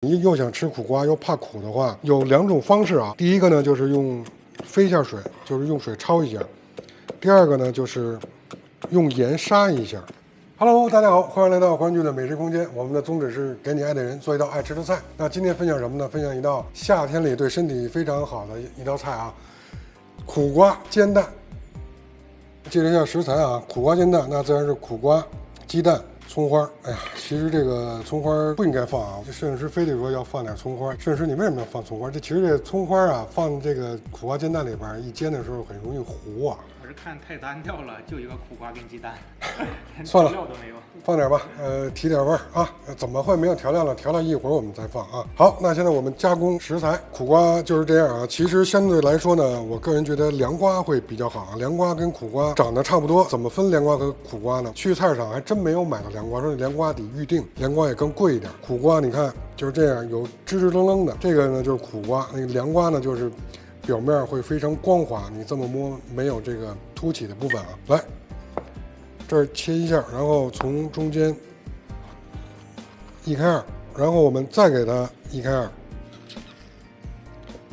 你又想吃苦瓜又怕苦的话，有2种方式啊。第一个呢就是用飞一下水，就是用水焯一下；第二个呢就是用盐杀一下。Hello， 大家好，欢迎来到欢聚的美食空间。我们的宗旨是给你爱的人做一道爱吃的菜。那今天分享什么呢？分享一道夏天里对身体非常好的一道菜啊，苦瓜煎蛋。介绍一下食材啊，苦瓜煎蛋，那自然是苦瓜、鸡蛋、葱花。哎呀，其实这个葱花不应该放啊，这摄影师非得说要放点葱花。摄影师，你为什么要放葱花？其实这葱花啊，放这个苦瓜煎蛋里边一煎的时候很容易糊啊。我是看太单调了，就一个苦瓜跟鸡蛋，算了，调料都没有。放点吧，提点味儿啊。怎么会没有调料了？调料一会儿我们再放啊。好，那现在我们加工食材，苦瓜就是这样啊。其实相对来说呢，我个人觉得凉瓜会比较好啊。凉瓜跟苦瓜长得差不多，怎么分凉瓜和苦瓜呢？去菜市场还真没有买到凉瓜，说凉瓜得预定，凉瓜也更贵一点。苦瓜你看就是这样，有支支棱棱的，这个呢就是苦瓜，那个凉瓜呢就是表面会非常光滑，你这么摸没有这个凸起的部分啊。来。这儿切一下，然后从中间一开二，然后我们再给它一开二。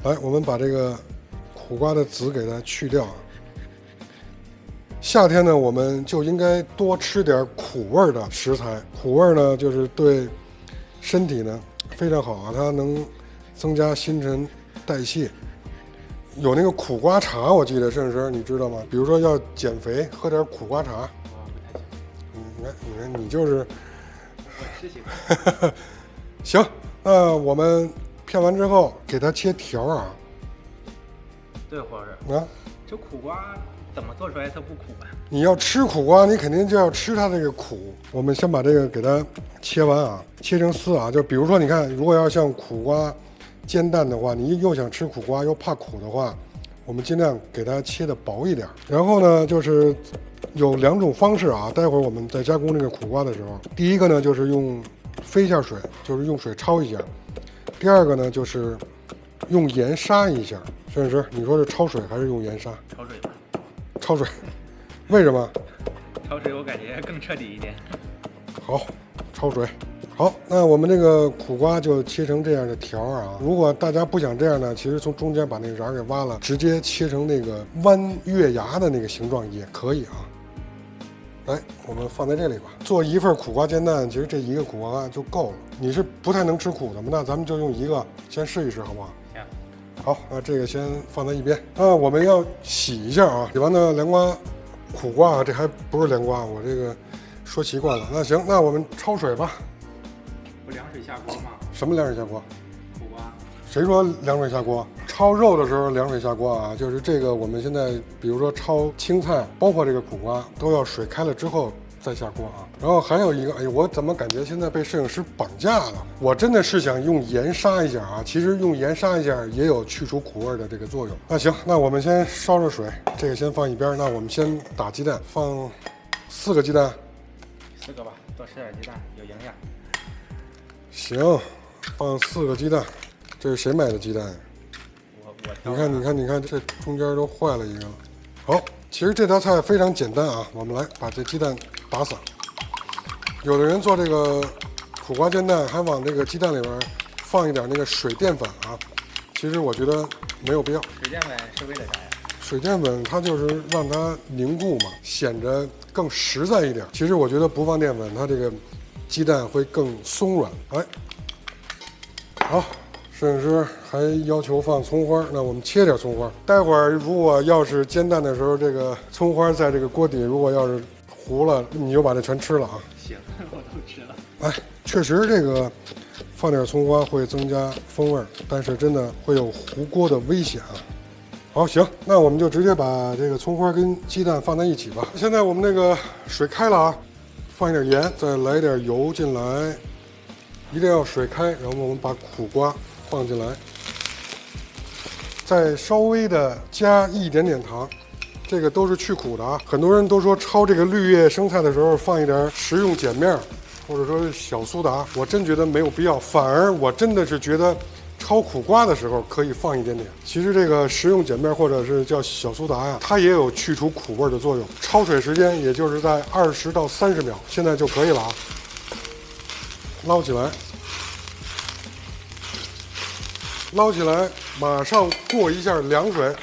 来，我们把这个苦瓜的籽给它去掉。夏天呢，我们就应该多吃点苦味的食材。苦味呢，就是对身体呢非常好啊，它能增加新陈代谢。有那个苦瓜茶，我记得摄影师你知道吗？比如说要减肥，喝点苦瓜茶。你看，你就是我吃喜欢。行，那我们片完之后给它切条啊。对，黄师啊，这苦瓜怎么做出来它不苦啊？你要吃苦瓜，你肯定就要吃它这个苦。我们先把这个给它切完啊，切成丝啊。就比如说，你看，如果要像苦瓜煎蛋的话，你又想吃苦瓜又怕苦的话，我们尽量给它切的薄一点。然后呢，就是有2种方式啊，待会儿我们在加工这个苦瓜的时候，第一个呢就是用飞一下水，就是用水焯一下；第二个呢就是用盐杀一下。摄影师，你说是焯水还是用盐杀？焯水吧。焯水，为什么？焯水我感觉更彻底一点。好，焯水。好，那我们这个苦瓜就切成这样的条啊。如果大家不想这样呢，其实从中间把那个瓤给挖了，直接切成那个弯月牙的那个形状也可以啊。来，我们放在这里吧。做一份苦瓜煎蛋，其实这一个苦瓜就够了。你是不太能吃苦的吗？那咱们就用一个先试一试，好不好？行。好，那这个先放在一边。那我们要洗一下啊。洗完的凉瓜、苦瓜啊，这还不是凉瓜，我这个说习惯了。那行，那我们焯水吧。不凉水下锅吗？什么凉水下锅？苦瓜。谁说凉水下锅？焯肉的时候凉水下锅啊，就是这个我们现在比如说焯青菜，包括这个苦瓜，都要水开了之后再下锅啊。然后还有一个，哎，我怎么感觉现在被摄影师绑架了？我真的是想用盐杀一下啊，其实用盐杀一下也有去除苦味的这个作用。那行，那我们先烧热水，这个先放一边。那我们先打鸡蛋，放4个鸡蛋。4个吧，多吃点鸡蛋，有营养。行，放4个鸡蛋。这是谁买的鸡蛋？你看，这中间都坏了一个了。好，其实这道菜非常简单啊，我们来把这鸡蛋打散。有的人做这个苦瓜煎蛋，还往这个鸡蛋里边放一点那个水淀粉啊，其实我觉得没有必要。水淀粉是为了啥呀？水淀粉它就是让它凝固嘛，显得更实在一点。其实我觉得不放淀粉，它这个鸡蛋会更松软。哎，好。摄影师还要求放葱花，那我们切点葱花。待会儿如果要是煎蛋的时候，这个葱花在这个锅底，如果要是糊了，你就把这全吃了啊。行，我都吃了。哎，确实这个放点葱花会增加风味，但是真的会有糊锅的危险啊。好，行，那我们就直接把这个葱花跟鸡蛋放在一起吧。现在我们那个水开了啊，放一点盐，再来点油进来，一定要水开，然后我们把苦瓜放进来，再稍微的加一点点糖，这个都是去苦的啊。很多人都说焯这个绿叶生菜的时候放一点食用碱面，或者说是小苏打，我真觉得没有必要，反而我真的是觉得焯苦瓜的时候可以放一点点。其实这个食用碱面或者是叫小苏打呀，它也有去除苦味的作用。焯水时间也就是在20到30秒，现在就可以了啊。捞起来。捞起来，马上过一下凉水。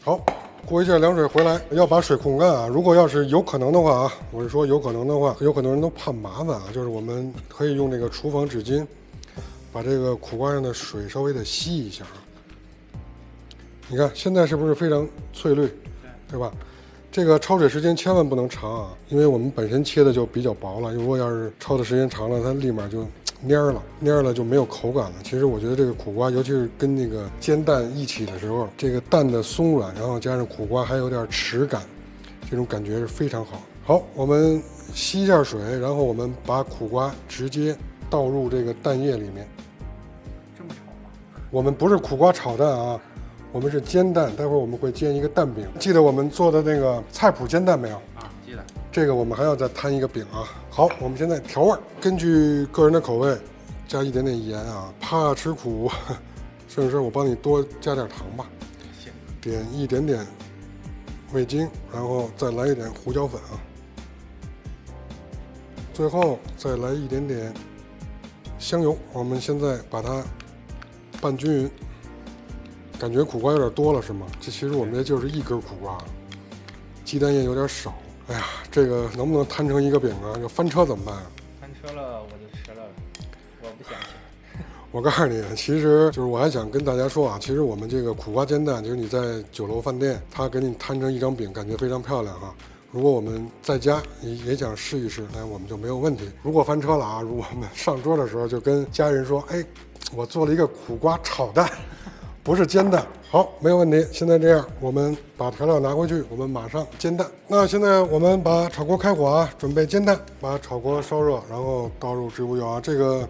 好，过一下凉水回来，要把水控干啊。如果要是有可能的话啊，我是说有可能的话，有很多人都怕麻烦啊，就是我们可以用这个厨房纸巾，把这个苦瓜上的水稍微的吸一下啊。你看现在是不是非常翠绿，对吧？这个焯水时间千万不能长啊，因为我们本身切的就比较薄了，如果要是焯的时间长了，它立马就蔫了就没有口感了。其实我觉得这个苦瓜，尤其是跟那个煎蛋一起的时候，这个蛋的松软，然后加上苦瓜还有点齿感，这种感觉是非常好。好，我们吸一下水，然后我们把苦瓜直接倒入这个蛋液里面。这么炒吗？我们不是苦瓜炒蛋啊。我们是煎蛋，待会儿我们会煎一个蛋饼。记得我们做的那个菜谱煎蛋没有？啊，记得。这个我们还要再摊一个饼啊。好，我们现在调味儿，根据个人的口味加一点点盐啊，怕吃苦，摄影师我帮你多加点糖吧。行。点一点点味精，然后再来一点胡椒粉啊。最后再来一点点香油。我们现在把它拌均匀。感觉苦瓜有点多了是吗？这其实我们这就是一根苦瓜，鸡蛋液有点少。哎呀，这个能不能摊成一个饼啊？要翻车怎么办啊？翻车了我就吃了，我不嫌弃。我告诉你，其实就是我还想跟大家说啊，其实我们这个苦瓜煎蛋，就是你在酒楼饭店，他给你摊成一张饼，感觉非常漂亮哈。如果我们在家也想试一试，那我们就没有问题。如果翻车了啊，如果我们上桌的时候就跟家人说，哎，我做了一个苦瓜炒蛋。不是煎蛋，好，没有问题。现在这样，我们把调料拿回去，我们马上煎蛋。那现在我们把炒锅开火啊，准备煎蛋。把炒锅烧热，然后倒入植物油啊，这个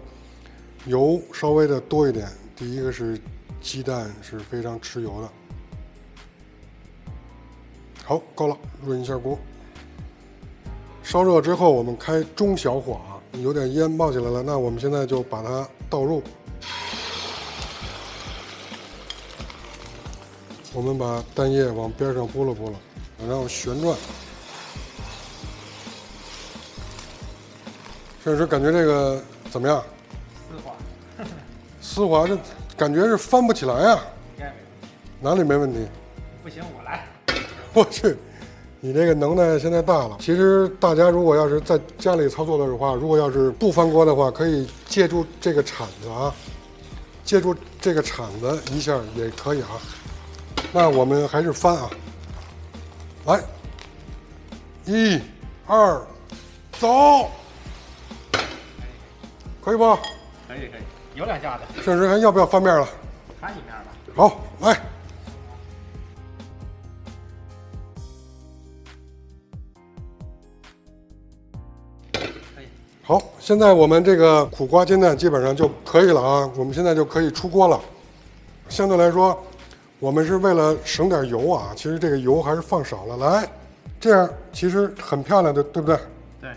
油稍微的多一点。第一个是鸡蛋是非常吃油的。好，够了，润一下锅。烧热之后，我们开中小火啊，有点烟冒起来了，那我们现在就把它倒入。我们把蛋液往边上拨了，然后旋转。摄影师感觉这个怎么样？丝滑。丝滑，这感觉是翻不起来啊。应该没问题。哪里没问题？不行，我来。我去，你这个能耐现在大了。其实大家如果要是在家里操作的话，如果要是不翻锅的话，可以借助这个铲子啊，借助这个铲子一下也可以啊。那我们还是翻啊，来，1、2，走，可以不？可以，有两下子。摄影师还要不要翻面了？翻一面吧。好，来。可以。好，现在我们这个苦瓜煎蛋基本上就可以了啊，我们现在就可以出锅了。相对来说。我们是为了省点油啊，其实这个油还是放少了。来，这样其实很漂亮的，对不对？对。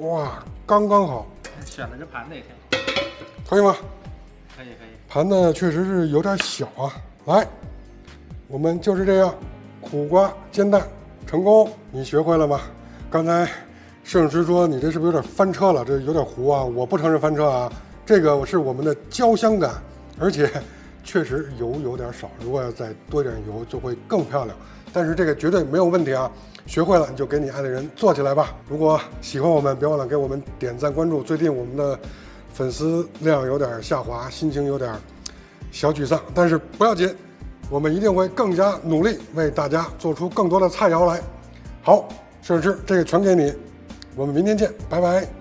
哇，刚刚好。选的这盘子也挺好。可以吗？可以。盘子确实是有点小啊。来，我们就是这样，苦瓜煎蛋成功。你学会了吗？刚才摄影师说你这是不是有点翻车了？这有点糊啊。我不承认翻车啊，这个是我们的焦香感，而且。确实油有点少，如果要再多点油就会更漂亮。但是这个绝对没有问题啊！学会了你就给你爱的人做起来吧。如果喜欢我们，别忘了给我们点赞关注。最近我们的粉丝量有点下滑，心情有点小沮丧，但是不要紧，我们一定会更加努力，为大家做出更多的菜肴来。好，摄影师，这个全给你，我们明天见，拜拜。